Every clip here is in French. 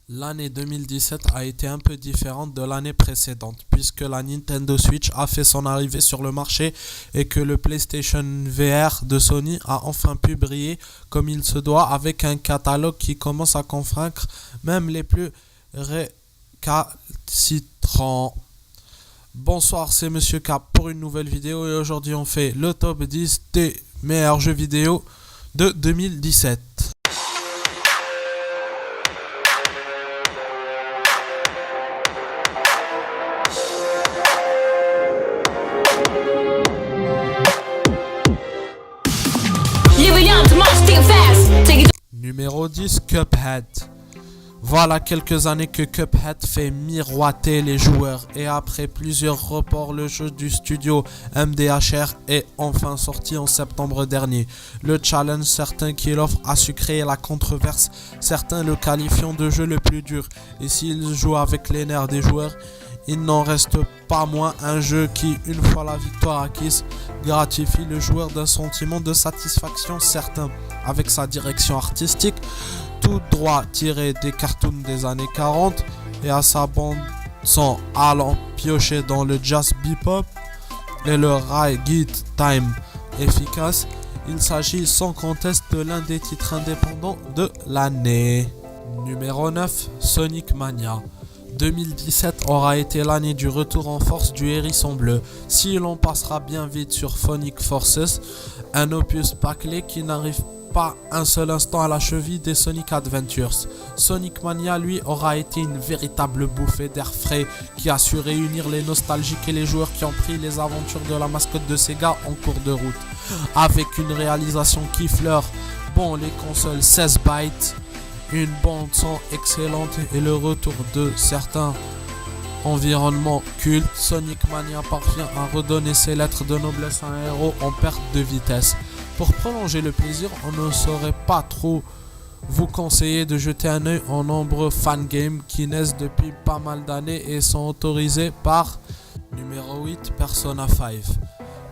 L'année 2017 a été un peu différente de l'année précédente puisque la Nintendo Switch a fait son arrivée sur le marché et que le PlayStation VR de Sony a enfin pu briller comme il se doit avec un catalogue qui commence à convaincre même les plus récalcitrants. Bonsoir, c'est Monsieur K pour une nouvelle vidéo et aujourd'hui on fait le top 10 des meilleurs jeux vidéo de 2017. Numéro 10, Cuphead. Voilà quelques années que Cuphead fait miroiter les joueurs et après plusieurs reports, le jeu du studio MDHR est enfin sorti en septembre dernier. Le challenge, certains qui l'offrent a su créer la controverse, certains le qualifiant de jeu le plus dur. Et s'il joue avec les nerfs des joueurs, il n'en reste pas moins un jeu qui, une fois la victoire acquise, gratifie le joueur d'un sentiment de satisfaction certain. Avec sa direction artistique, tout droit tiré des cartoons des années 40 et à sa bande son allant piocher dans le jazz bebop et le ragtime time efficace, il s'agit sans conteste de l'un des titres indépendants de l'année. Numéro 9, Sonic Mania. 2017 aura été l'année du retour en force du hérisson bleu. Si l'on passera bien vite sur Sonic Forces, un opus bâclé qui n'arrive pas un seul instant à la cheville des Sonic Adventures. Sonic Mania, lui, aura été une véritable bouffée d'air frais qui a su réunir les nostalgiques et les joueurs qui ont pris les aventures de la mascotte de Sega en cours de route. Avec une réalisation qui fleure, les consoles 16 bytes, une bande son excellente et le retour de certains environnements cultes, Sonic Mania parvient à redonner ses lettres de noblesse à un héros en perte de vitesse. Pour prolonger le plaisir, on ne saurait pas trop vous conseiller de jeter un œil en nombreux fangames qui naissent depuis pas mal d'années et sont autorisés par numéro 8, Persona 5.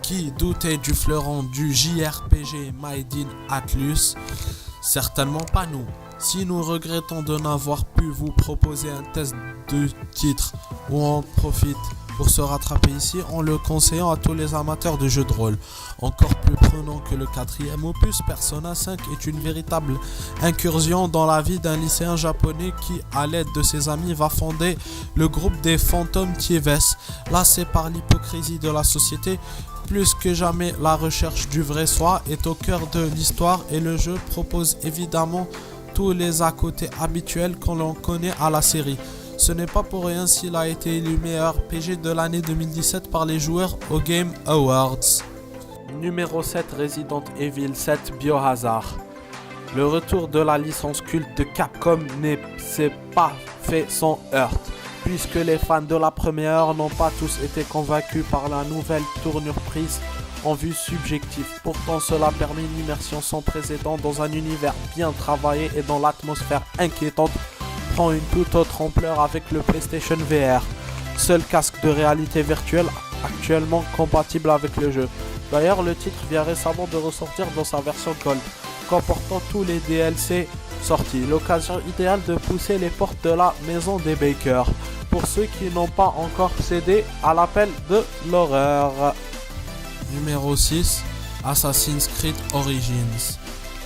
Qui doutait du fleuron du JRPG Made in Atlus? Certainement pas nous. Si nous regrettons de n'avoir pu vous proposer un test de titre où on profite pour se rattraper ici, en le conseillant à tous les amateurs de jeux de rôle. Encore plus prenant que le quatrième opus, Persona 5 est une véritable incursion dans la vie d'un lycéen japonais qui, à l'aide de ses amis, va fonder le groupe des Phantom Thieves. Lassé par l'hypocrisie de la société, plus que jamais la recherche du vrai soi est au cœur de l'histoire et le jeu propose évidemment tous les à côté habituels qu'on l'on connaît à la série. Ce n'est pas pour rien s'il a été élu meilleur PG de l'année 2017 par les joueurs au Game Awards. Numéro 7, Resident Evil 7 Biohazard. Le retour de la licence culte de Capcom s'est pas fait sans heurts, puisque les fans de la première n'ont pas tous été convaincus par la nouvelle tournure prise en vue subjective. Pourtant, cela permet une immersion sans précédent dans un univers bien travaillé et dont l'atmosphère inquiétante prend une toute autre ampleur avec le PlayStation VR, seul casque de réalité virtuelle actuellement compatible avec le jeu. D'ailleurs, le titre vient récemment de ressortir dans sa version Gold, comportant tous les DLC sortis. L'occasion idéale de pousser les portes de la maison des Baker, pour ceux qui n'ont pas encore cédé à l'appel de l'horreur. Numéro 6, Assassin's Creed Origins.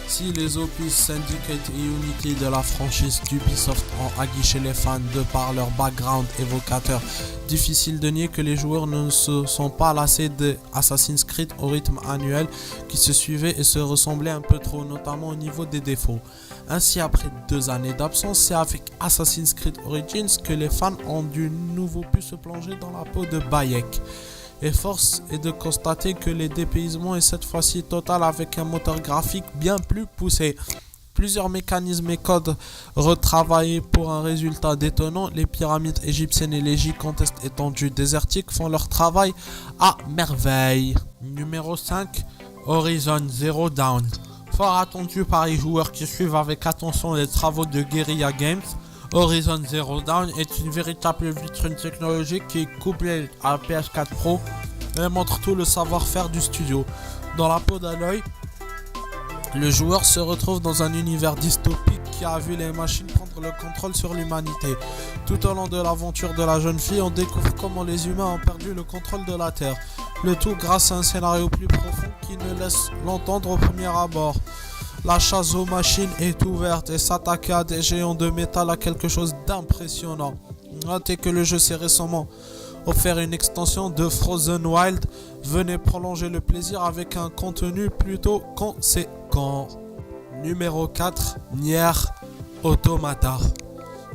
Si les opus Syndicate et Unity de la franchise d'Ubisoft ont aguiché les fans de par leur background évocateur, difficile de nier que les joueurs ne se sont pas lassés de Assassin's Creed au rythme annuel qui se suivait et se ressemblait un peu trop, notamment au niveau des défauts. Ainsi, après 2 années d'absence, c'est avec Assassin's Creed Origins que les fans ont de nouveau pu se plonger dans la peau de Bayek. Et force est de constater que le dépaysement est cette fois-ci total avec un moteur graphique bien plus poussé. Plusieurs mécanismes et codes retravaillés pour un résultat détonnant. Les pyramides égyptiennes et les gigantesques étendues désertiques font leur travail à merveille. Numéro 5, Horizon Zero Dawn. Fort attendu par les joueurs qui suivent avec attention les travaux de Guerrilla Games, Horizon Zero Dawn est une véritable vitrine technologique qui est couplée à la PS4 Pro et montre tout le savoir-faire du studio. Dans la peau d'un œil, le joueur se retrouve dans un univers dystopique qui a vu les machines prendre le contrôle sur l'humanité. Tout au long de l'aventure de la jeune fille, on découvre comment les humains ont perdu le contrôle de la Terre. Le tout grâce à un scénario plus profond qui ne laisse l'entendre au premier abord. La chasse aux machines est ouverte et s'attaquer à des géants de métal a quelque chose d'impressionnant. Notez que le jeu s'est récemment offert une extension de Frozen Wild. Venez prolonger le plaisir avec un contenu plutôt conséquent. Numéro 4, Nier Automata.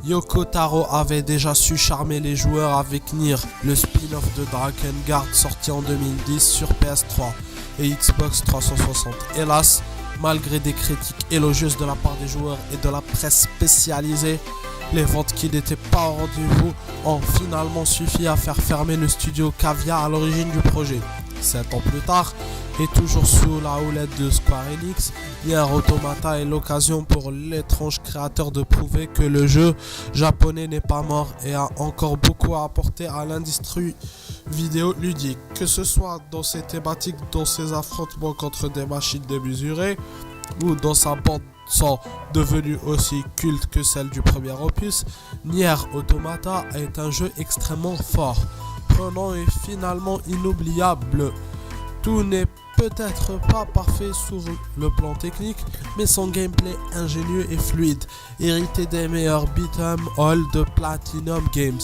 Yoko Taro avait déjà su charmer les joueurs avec Nier, le spin-off de Drakengard sorti en 2010 sur PS3 et Xbox 360. Hélas, malgré des critiques élogieuses de la part des joueurs et de la presse spécialisée, les ventes qui n'étaient pas au rendez-vous ont finalement suffi à faire fermer le studio Cavia à l'origine du projet. 7 ans plus tard, et toujours sous la houlette de Square Enix, Nier Automata est l'occasion pour l'étrange créateur de prouver que le jeu japonais n'est pas mort et a encore beaucoup à apporter à l'industrie vidéo ludique. Que ce soit dans ses thématiques, dans ses affrontements contre des machines démesurées, ou dans sa bande son devenue aussi culte que celle du premier opus, Nier Automata est un jeu extrêmement fort, prenant et finalement inoubliable. Tout n'est peut-être pas parfait sur le plan technique, mais son gameplay ingénieux et fluide, hérité des meilleurs beat'em all de Platinum Games,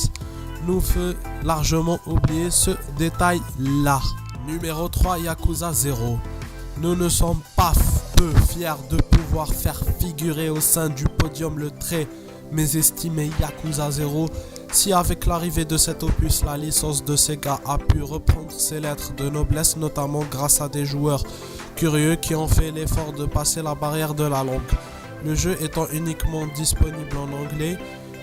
nous fait largement oublier ce détail-là. Numéro 3, Yakuza 0. Nous ne sommes pas peu fiers de pouvoir faire figurer au sein du podium le très mésestimé Yakuza 0. Si avec l'arrivée de cet opus, la licence de Sega a pu reprendre ses lettres de noblesse, notamment grâce à des joueurs curieux qui ont fait l'effort de passer la barrière de la langue. Le jeu étant uniquement disponible en anglais,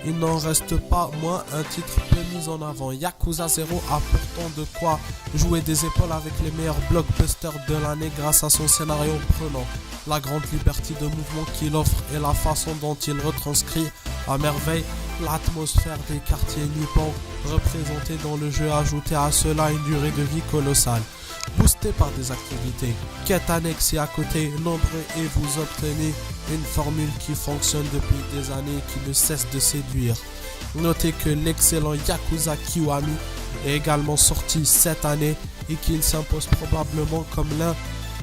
il n'en reste pas moins un titre peu mis en avant. Yakuza 0 a pourtant de quoi jouer des épaules avec les meilleurs blockbusters de l'année grâce à son scénario prenant, la grande liberté de mouvement qu'il offre et la façon dont il retranscrit à merveille l'atmosphère des quartiers nippons représentés dans le jeu, ajouté à cela une durée de vie colossale. Boosté par des activités, quêtes annexes et à côté, nombreux et vous obtenez une formule qui fonctionne depuis des années et qui ne cesse de séduire. Notez que l'excellent Yakuza Kiwami est également sorti cette année et qu'il s'impose probablement comme l'un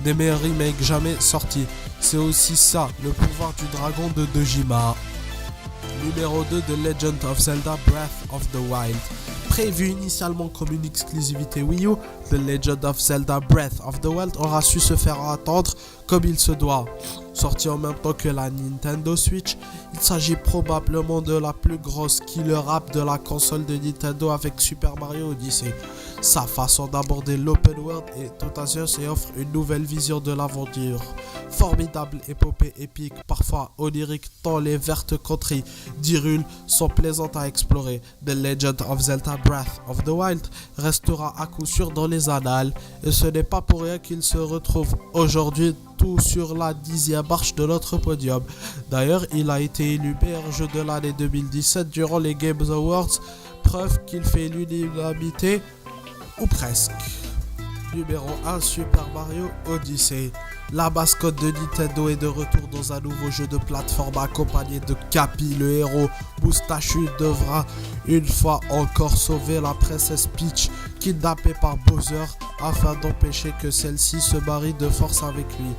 des meilleurs remakes jamais sortis. C'est aussi ça, le pouvoir du dragon de Dojima. Numéro 2 de Legend of Zelda Breath of the Wild. Prévu initialement comme une exclusivité Wii U, The Legend of Zelda Breath of the Wild aura su se faire attendre comme il se doit. Sorti en même temps que la Nintendo Switch, il s'agit probablement de la plus grosse killer app de la console de Nintendo avec Super Mario Odyssey. Sa façon d'aborder l'open world est audacieuse et offre une nouvelle vision de l'aventure. Formidable épopée épique, parfois onirique tant les vertes contrées d'Hyrule sont plaisantes à explorer. The Legend of Zelda Breath of the Wild restera à coup sûr dans les annales et ce n'est pas pour rien qu'il se retrouve aujourd'hui tout sur la 10e marche de notre podium. D'ailleurs, il a été élu meilleur jeu de l'année 2017 durant les Game Awards, preuve qu'il fait l'unanimité ou presque. Numéro 1, Super Mario Odyssey. La mascotte de Nintendo est de retour dans un nouveau jeu de plateforme accompagné de Cappy, le héros moustachu devra une fois encore sauver la princesse Peach, kidnappée par Bowser, afin d'empêcher que celle-ci se marie de force avec lui.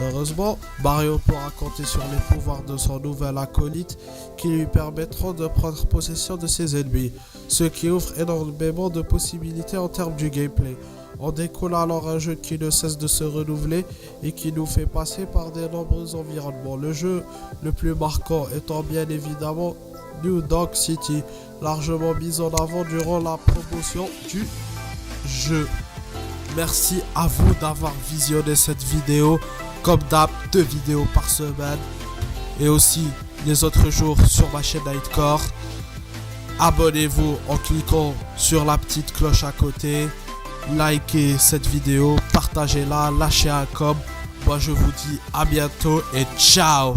Heureusement, Mario pourra compter sur les pouvoirs de son nouvel acolyte qui lui permettront de prendre possession de ses ennemis, ce qui ouvre énormément de possibilités en termes du gameplay. On découle alors un jeu qui ne cesse de se renouveler et qui nous fait passer par de nombreux environnements. Le jeu le plus marquant étant bien évidemment New Donk City, largement mis en avant durant la promotion du jeu. Merci à vous d'avoir visionné cette vidéo. Comme d'hab, 2 vidéos par semaine et aussi les autres jours sur ma chaîne Nightcore. Abonnez-vous en cliquant sur la petite cloche à côté. Likez cette vidéo, partagez-la, lâchez un com. Moi je vous dis à bientôt et ciao.